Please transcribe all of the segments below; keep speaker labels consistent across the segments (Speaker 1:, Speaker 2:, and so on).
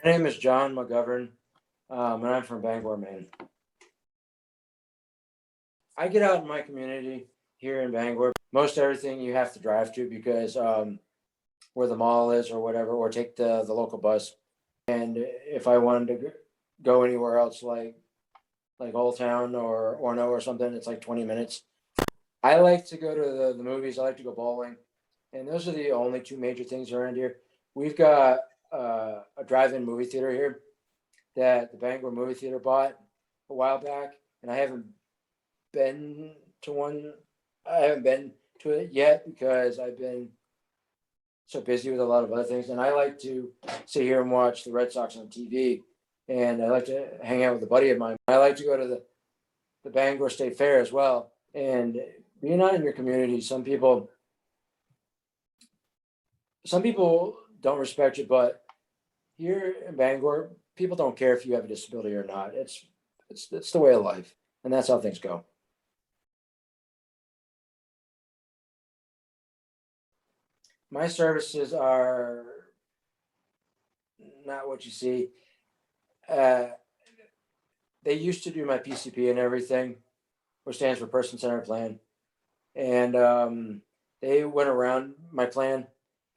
Speaker 1: My name is Jon McGovern, and I'm from Bangor, Maine. I get out in my community here in Bangor. Most everything you have to drive to because where the mall is or whatever, or take the local bus. And if I wanted to go anywhere else, like Old Town or Orono or something, it's like 20 minutes. I like to go to the movies. I like to go bowling, and those are the only two major things around here. We've got a drive-in movie theater here that the Bangor movie theater bought a while back, and I haven't been to one. I haven't been to it yet because I've been so busy with a lot of other things. And I like to sit here and watch the Red Sox on TV, and I like to hang out with a buddy of mine. I like to go to the Bangor State Fair as well. And being out in your community, some people don't respect you, but here in Bangor, people don't care if you have a disability or not. It's the way of life, and that's how things go. My services are not what you see. Uh, they used to do my PCP and everything, which stands for Person Centered Plan, and they went around my plan,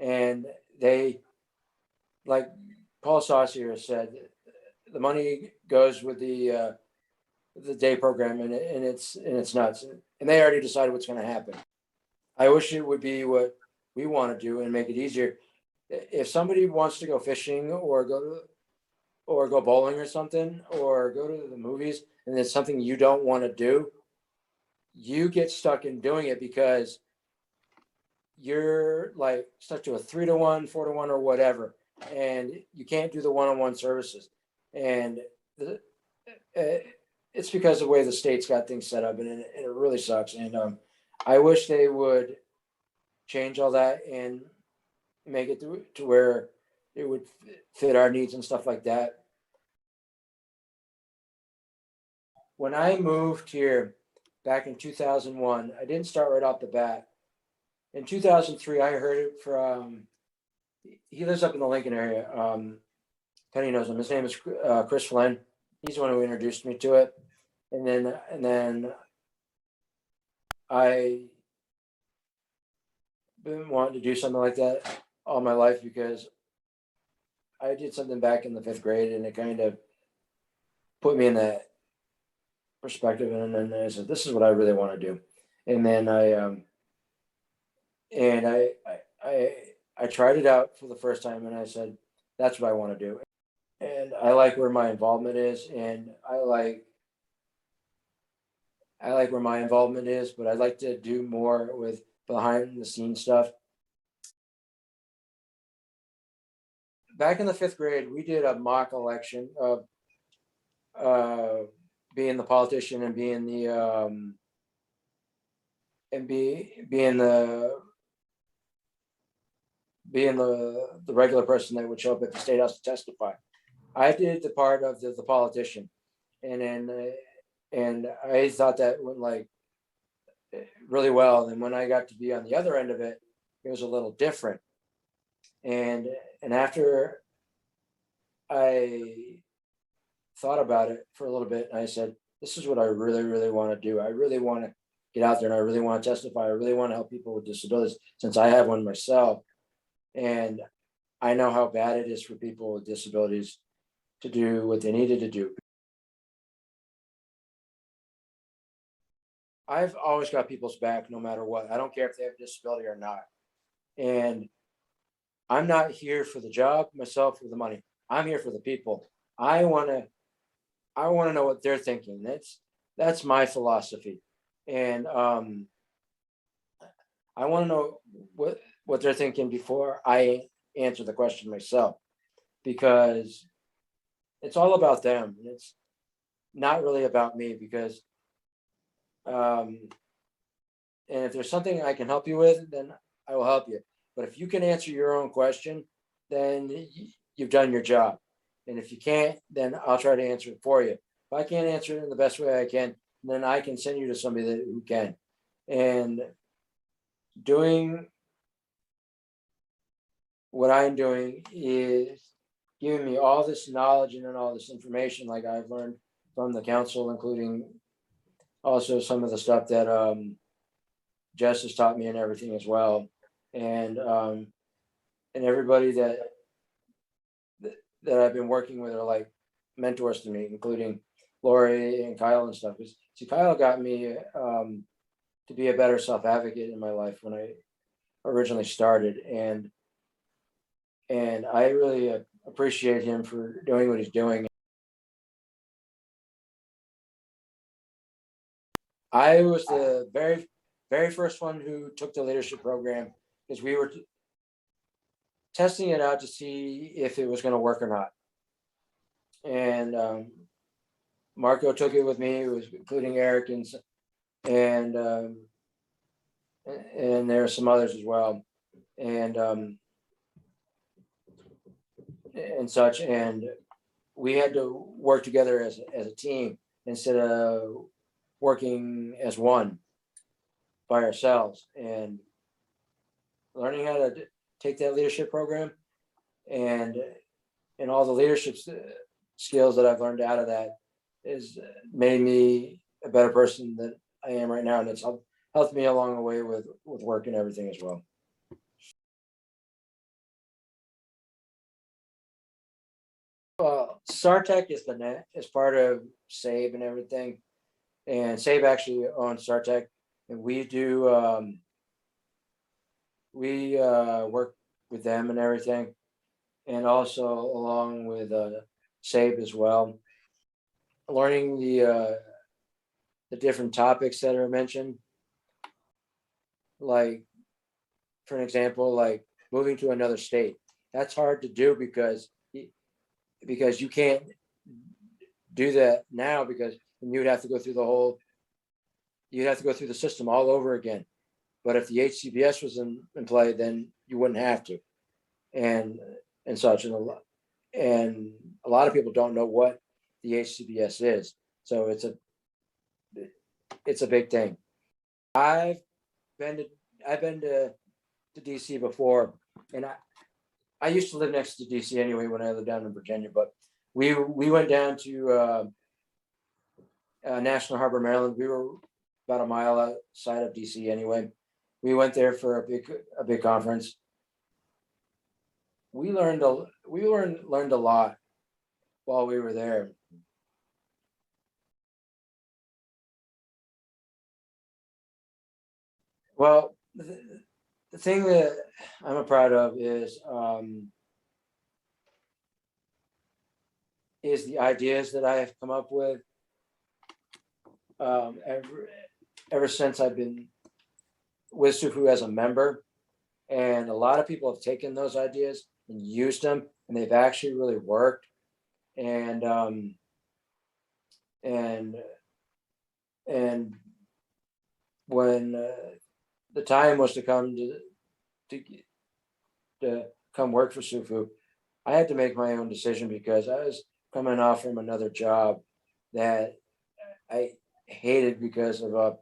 Speaker 1: and they, like Paul Saucier said, the money goes with the day program, and it's nuts, and they already decided what's going to happen. I wish it would be what we want to do and make it easier. If somebody wants to go fishing or go bowling or something or go to the movies and it's something you don't want to do, you get stuck in doing it because you're like stuck to a 3-to-1, 4-to-1, or whatever, and you can't do the one-on-one services. And the, it's because of the way the state's got things set up, and it really sucks. And I wish they would change all that and make it to where it would fit our needs and stuff like that. When I moved here back in 2001, I didn't start right off the bat. In 2003, I heard it from, he lives up in the Lincoln area. Penny knows him. His name is Chris Flynn. He's the one who introduced me to it. And then I been wanting to do something like that all my life because I did something back in the 5th grade, and it kind of put me in that perspective. And then I said, "This is what I really want to do." And then I tried it out for the first time, and I said, "That's what I want to do." And I like where my involvement is, and I like where my involvement is, but I'd like to do more with behind the scenes stuff. Back in the 5th grade, we did a mock election of being the politician and being the being the regular person that would show up at the state house to testify. I did the part of the politician, and then and I thought that went like really well. And when I got to be on the other end of it, it was a little different. And after I thought about it for a little bit, and I said, "This is what I really, really want to do. I really want to get out there, and I really want to testify. I really want to help people with disabilities since I have one myself, and I know how bad it is for people with disabilities to do what they needed to do." I've always got people's back no matter what. I don't care if they have a disability or not. And I'm not here for the job myself or the money. I'm here for the people. I want to know what they're thinking. That's my philosophy. And I want to know what they're thinking before I answer the question myself, because it's all about them. It's not really about me, because and if there's something I can help you with, then I will help you. But if you can answer your own question, then you've done your job. And if you can't, then I'll try to answer it for you. If I can't answer it in the best way I can, then I can send you to somebody who can. And doing what I'm doing is giving me all this knowledge and all this information, like I've learned from the council, including also some of the stuff that Jess has taught me and everything as well. And everybody that I've been working with are like mentors to me, including Lori and Kyle and stuff. Because see, Kyle got me to be a better self-advocate in my life when I originally started, and I really appreciate him for doing what he's doing. I was the very first one who took the leadership program because we were testing it out to see if it was going to work or not. And Marco took it with me, it was including Eric and there are some others as well, and such. And we had to work together as a team instead of working as one by ourselves, and learning how to take that leadership program and all the leadership skills that I've learned out of that is made me a better person than I am right now, and it's helped me along the way with work and everything as well. Sartec is part of SABE and everything, and SABE actually owns Sartec, and we do work with them and everything, and also along with SABE as well, learning the different topics that are mentioned. Like, for an example, like moving to another state. That's hard to do because you can't do that now, because you'd have to go through the system all over again. But if the HCBS was in play, then you wouldn't have to, and such. And a lot of people don't know what the HCBS is, so it's a big thing. I've been to DC before, and I used to live next to DC anyway when I lived down in Virginia, but we went down to National Harbor, Maryland. We were about a mile outside of DC anyway. We went there for a big conference. We learned a lot while we were there. Well, the thing that I'm proud of is the ideas that I have come up with ever since I've been with SUFU as a member. And a lot of people have taken those ideas and used them, and they've actually really worked. And when the time was to come to come work for SUFU, I had to make my own decision because I was coming off from another job that I hated because of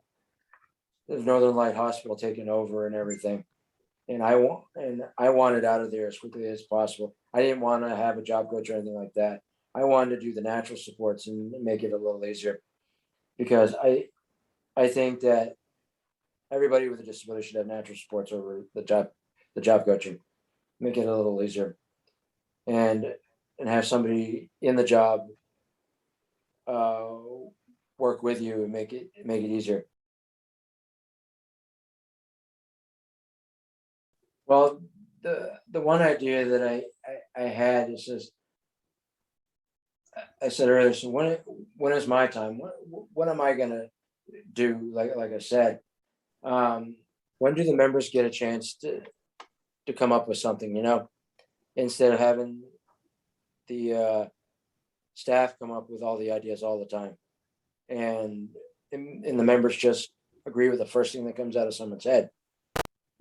Speaker 1: the Northern Light Hospital taking over and everything. And I wanted out of there as quickly as possible. I didn't want to have a job coach or anything like that. I wanted to do the natural supports and make it a little easier, because I think that everybody with a disability should have natural supports over the job coaching. Make it a little easier, and have somebody in the job work with you and make it easier. Well, the one idea that I had is just, I said earlier, so when is my time? What am I gonna do? Like I said, when do the members get a chance to come up with something, instead of having the staff come up with all the ideas all the time, and the members just agree with the first thing that comes out of someone's head.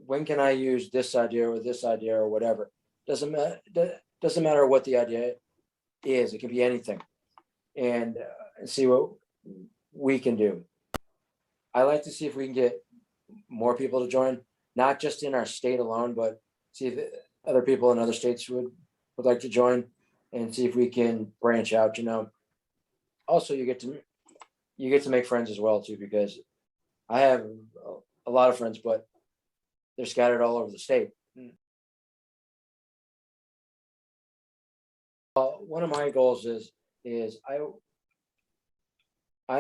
Speaker 1: When can I use this idea or whatever? Doesn't matter what the idea is. It can be anything, and see what we can do. I like to see if we can get more people to join, not just in our state alone, but see if other people in other states would like to join. and see if we can branch out, Also, you get to make friends as well too, because I have a lot of friends, but they're scattered all over the state. One of my goals is I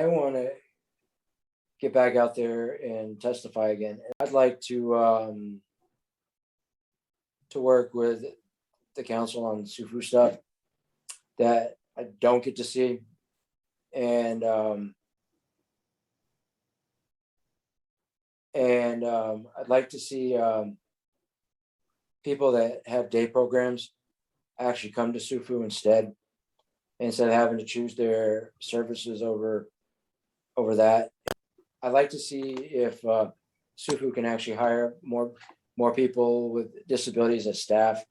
Speaker 1: want to get back out there and testify again. I'd like to work with the council on Sufu stuff that I don't get to see, and I'd like to see people that have day programs actually come to Sufu instead of having to choose their services over that. I'd like to see if Sufu can actually hire more people with disabilities as staff.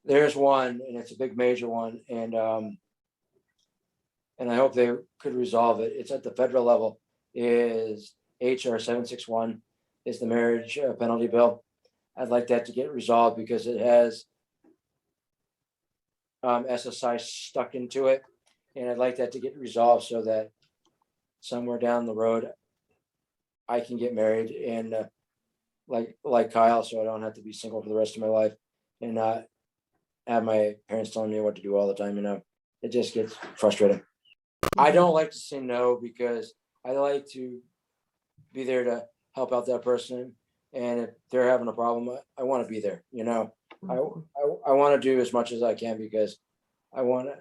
Speaker 1: There's one, and it's a big major one, and I hope they could resolve it. It's at the federal level. Is HR 761 is the marriage penalty bill. I'd like that to get resolved because it has SSI stuck into it, and I'd like that to get resolved so that somewhere down the road I can get married and like Kyle, so I don't have to be single for the rest of my life and not have my parents telling me what to do all the time. It just gets frustrating. I don't like to say no because I like to be there to help out that person, and if they're having a problem, I want to be there. I want to do as much as I can because I want to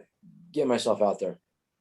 Speaker 1: get myself out there.